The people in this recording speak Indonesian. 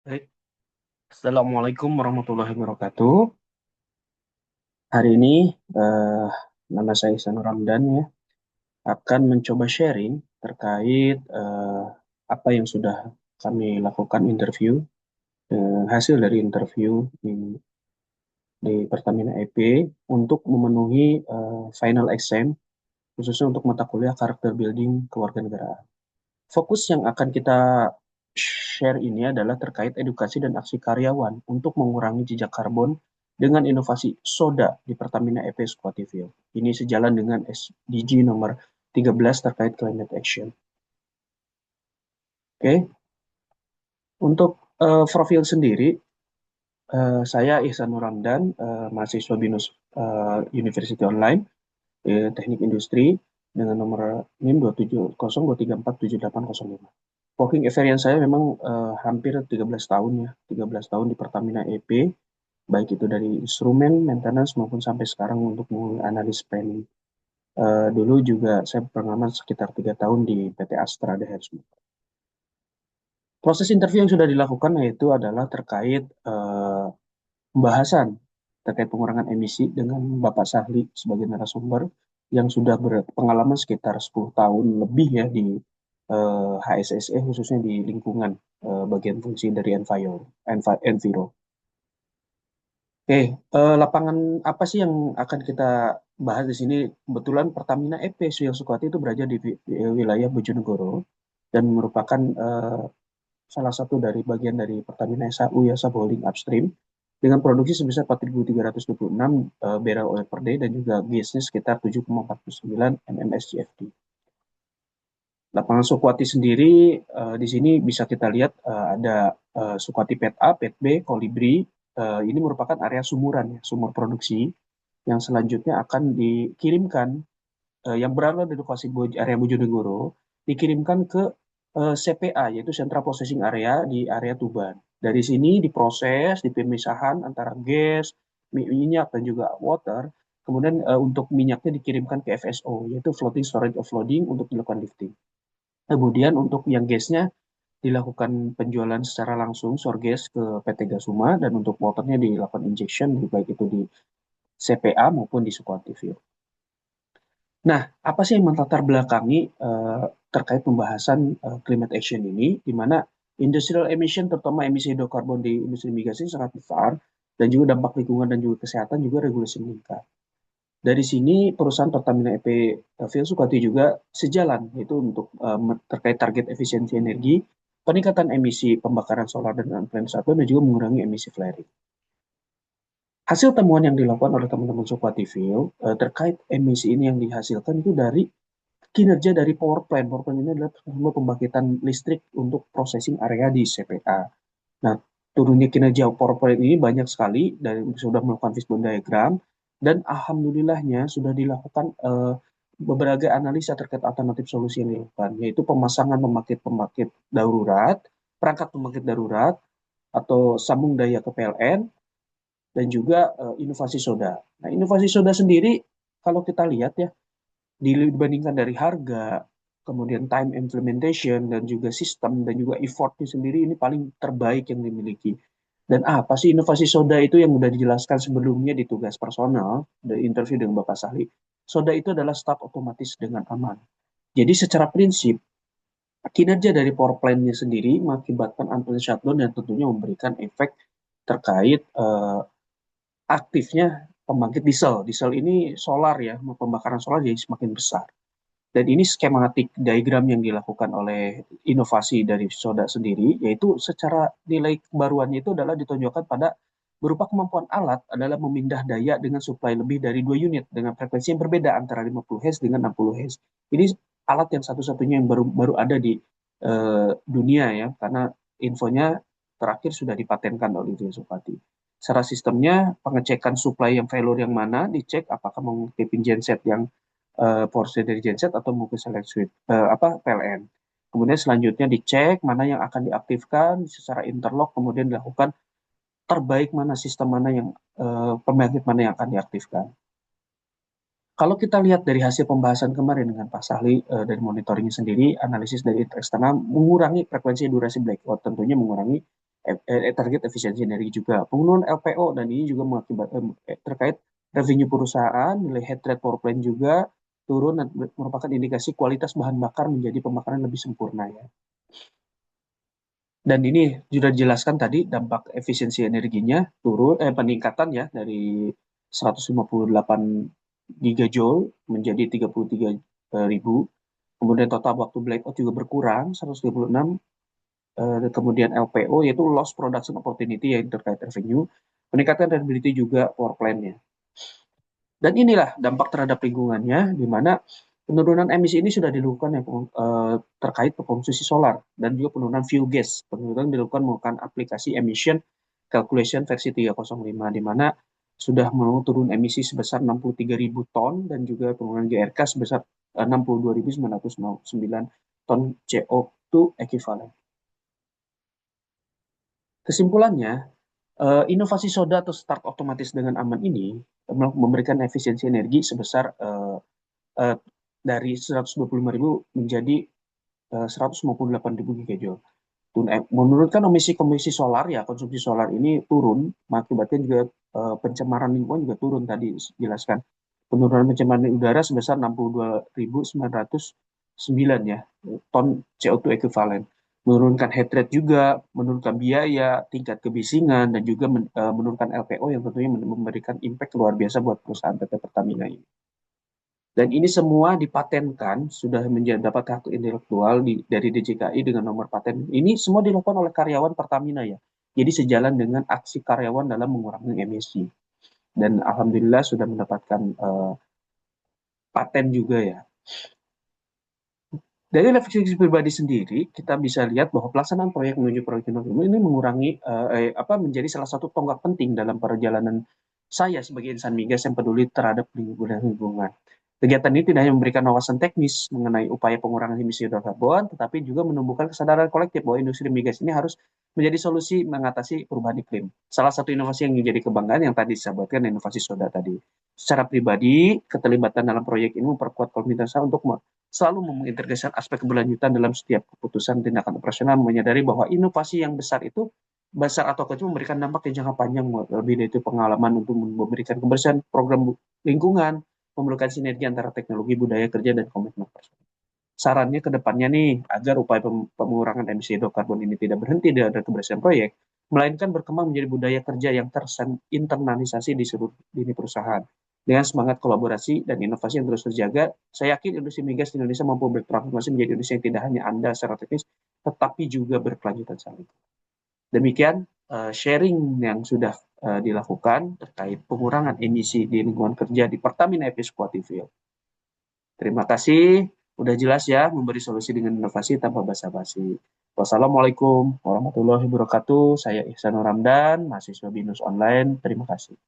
Baik, Assalamualaikum warahmatullahi wabarakatuh. Hari ini eh, nama saya Ihsanur Ramdan ya, akan mencoba sharing terkait apa yang sudah kami lakukan interview, hasil dari interview di Pertamina EP untuk memenuhi final exam, khususnya untuk mata kuliah karakter building kewarganegaraan. Fokus yang akan kita share ini adalah terkait edukasi dan aksi karyawan untuk mengurangi jejak karbon dengan inovasi soda di Pertamina EP Squativille. Ini sejalan dengan SDG nomor 13 terkait climate action. Oke, untuk profil sendiri, saya Ihsanur Ramdan, mahasiswa BINUS University Online, Teknik Industri, dengan nomor NIM 27023478805. Working experience saya memang hampir 13 tahun ya, 13 tahun di Pertamina EP, baik itu dari instrumen, maintenance, maupun sampai sekarang untuk analis planning. Dulu juga saya pengalaman sekitar 3 tahun di PT Astra The Headsman. Proses interview yang sudah dilakukan yaitu adalah terkait pembahasan terkait pengurangan emisi dengan Bapak Sahli sebagai narasumber yang sudah berpengalaman sekitar 10 tahun lebih ya di HSSE, khususnya di lingkungan bagian fungsi dari Enviro. Oke, lapangan apa sih yang akan kita bahas di sini? Kebetulan Pertamina EP Suyo Sukawati itu berada di wilayah Bojonegoro dan merupakan salah satu dari bagian dari Pertamina SAU ya, Subholding Upstream, dengan produksi sebesar 4.326 barrel oil per day dan juga gasnya sekitar 7,49 mmscfd. Lapangan Sukwati sendiri di sini bisa kita lihat ada Sukwati Pet A, Pet B, Kolibri. Ini merupakan area sumuran ya, sumur produksi yang selanjutnya akan dikirimkan yang berada di lokasi area Bojonegoro dikirimkan ke CPA yaitu Central Processing Area di area Tuban. Dari sini diproses, di pemisahan antara gas, minyak dan juga water. Kemudian untuk minyaknya dikirimkan ke FSO yaitu Floating Storage Offloading untuk dilakukan lifting. Kemudian untuk yang gasnya dilakukan penjualan secara langsung Sorgas ke PT Gasuma dan untuk waternya dilakukan injection baik itu di CPA maupun di Sukoantivil. Nah, apa sih yang melatar belakangi terkait pembahasan climate action ini, di mana industrial emission, terutama emisi hidrokarbon di industri migas ini sangat besar, dan juga dampak lingkungan dan juga kesehatan juga regulasi meningkat. Dari sini perusahaan Pertamina EP Phil Sukati juga sejalan, yaitu untuk terkait target efisiensi energi, peningkatan emisi pembakaran solar dan unplanned shutdown, dan juga mengurangi emisi flaring. Hasil temuan yang dilakukan oleh teman-teman Sukwativil terkait emisi ini yang dihasilkan itu dari kinerja dari power plant. Power plant ini adalah sebuah pembangkitan listrik untuk processing area di CPA. Nah, turunnya kinerja power plant ini banyak sekali dan sudah melakukan fishbone diagram dan alhamdulillahnya sudah dilakukan beberapa analisa terkait alternatif solusi yang dilakukan, yaitu pemasangan pembangkit darurat, perangkat pembangkit darurat atau sambung daya ke PLN dan juga inovasi soda. Nah, inovasi soda sendiri kalau kita lihat ya dibandingkan dari harga, kemudian time implementation, dan juga sistem, dan juga effortnya sendiri ini paling terbaik yang dimiliki. Dan apa sih inovasi soda itu yang sudah dijelaskan sebelumnya di tugas personal, dari interview dengan Bapak Sahli. Soda itu adalah start otomatis dengan aman. Jadi secara prinsip, kinerja dari power plant-nya sendiri mengakibatkan unplanned shutdown dan tentunya memberikan efek terkait aktifnya pembangkit diesel. Diesel ini solar ya, pembakaran solar jadi semakin besar. Dan ini skematik diagram yang dilakukan oleh inovasi dari Soda sendiri, yaitu secara nilai kebaruannya itu adalah ditonjolkan pada berupa kemampuan alat adalah memindah daya dengan suplai lebih dari 2 unit dengan frekuensi yang berbeda antara 50 Hz dengan 60 Hz. Ini alat yang satu-satunya yang baru baru ada di dunia ya, karena infonya terakhir sudah dipatenkan oleh Supati. Secara sistemnya, pengecekan supply yang failure yang mana, dicek apakah mengutipin genset yang porsi dari genset atau mungkin select switch PLN. Kemudian selanjutnya dicek mana yang akan diaktifkan secara interlock, kemudian dilakukan terbaik mana sistem mana yang pembangkit mana yang akan diaktifkan. Kalau kita lihat dari hasil pembahasan kemarin dengan Pak Sahli dari monitoringnya sendiri, analisis dari eksternal mengurangi frekuensi durasi blackout, tentunya mengurangi target efisiensi energi juga. Pemenuhan LPO dan ini juga mengakibatkan terkait revenue perusahaan, nilai head rate power plant juga turun dan merupakan indikasi kualitas bahan bakar menjadi pembakaran lebih sempurna ya. Dan ini sudah dijelaskan tadi dampak efisiensi energinya turun peningkatan ya dari 158 gigajoule menjadi 33 ribu. Kemudian total waktu blackout juga berkurang 136. Kemudian LPO yaitu loss production opportunity yang terkait revenue. Peningkatan reliability juga power plant-nya. Dan inilah dampak terhadap lingkungannya, di mana penurunan emisi ini sudah dilakukan ya, terkait konsumsi solar dan juga penurunan fuel gas. Penurunan dilakukan menggunakan aplikasi emission calculation versi 305, di mana sudah mau turun emisi sebesar 63.000 ton dan juga penurunan GRK sebesar 62.909 ton CO2 equivalent. Kesimpulannya, inovasi soda atau start otomatis dengan aman ini memberikan efisiensi energi sebesar uh, dari 125.000 menjadi 158.000 gigajoule. Menurunkan emisi solar ya, konsumsi solar ini turun, mengakibatkan juga pencemaran lingkungan juga turun tadi jelaskan. Penurunan pencemaran udara sebesar 62.909 ya ton CO2 equivalent. Menurunkan heat rate juga, menurunkan biaya, tingkat kebisingan, dan juga menurunkan LPO yang tentunya memberikan impact luar biasa buat perusahaan PT Pertamina ini. Dan ini semua dipatenkan, sudah dapat hak intelektual dari DJKI dengan nomor paten. Ini semua dilakukan oleh karyawan Pertamina ya. Jadi sejalan dengan aksi karyawan dalam mengurangi emisi. Dan alhamdulillah sudah mendapatkan paten juga ya. Dari refleksi pribadi sendiri, kita bisa lihat bahwa pelaksanaan proyek menuju proyek ini mengurangi menjadi salah satu tonggak penting dalam perjalanan saya sebagai insan migas yang peduli terhadap lingkungan. Kegiatan ini tidak hanya memberikan wawasan teknis mengenai upaya pengurangan emisi karbon, tetapi juga menumbuhkan kesadaran kolektif bahwa industri migas ini harus menjadi solusi mengatasi perubahan iklim. Salah satu inovasi yang menjadi kebanggaan yang tadi disebutkan inovasi soda tadi. Secara pribadi, keterlibatan dalam proyek ini memperkuat komitmen saya untuk selalu mengintegrasikan aspek keberlanjutan dalam setiap keputusan tindakan operasional, menyadari bahwa inovasi yang besar itu besar atau kecil memberikan dampak yang jangka panjang, lebih dari itu pengalaman untuk memberikan kebersihan program lingkungan, memerlukan sinergi antara teknologi, budaya kerja, dan komitmen personal. Sarannya ke depannya nih, agar upaya pengurangan emisi hidrokarbon ini tidak berhenti dari keberhasilan proyek, melainkan berkembang menjadi budaya kerja yang terinternalisasi di seluruh lini perusahaan. Dengan semangat kolaborasi dan inovasi yang terus terjaga, saya yakin industri migas di Indonesia mampu bertransformasi menjadi industri yang tidak hanya andal secara teknis, tetapi juga berkelanjutan secara lingkungan. Demikian sharing yang sudah dilakukan terkait pengurangan emisi di lingkungan kerja di Pertamina FS Kuativil. Terima kasih, udah jelas ya memberi solusi dengan inovasi tanpa basa-basi. Wassalamualaikum warahmatullahi wabarakatuh. Saya Ihsanur Ramdan, mahasiswa BINUS Online. Terima kasih.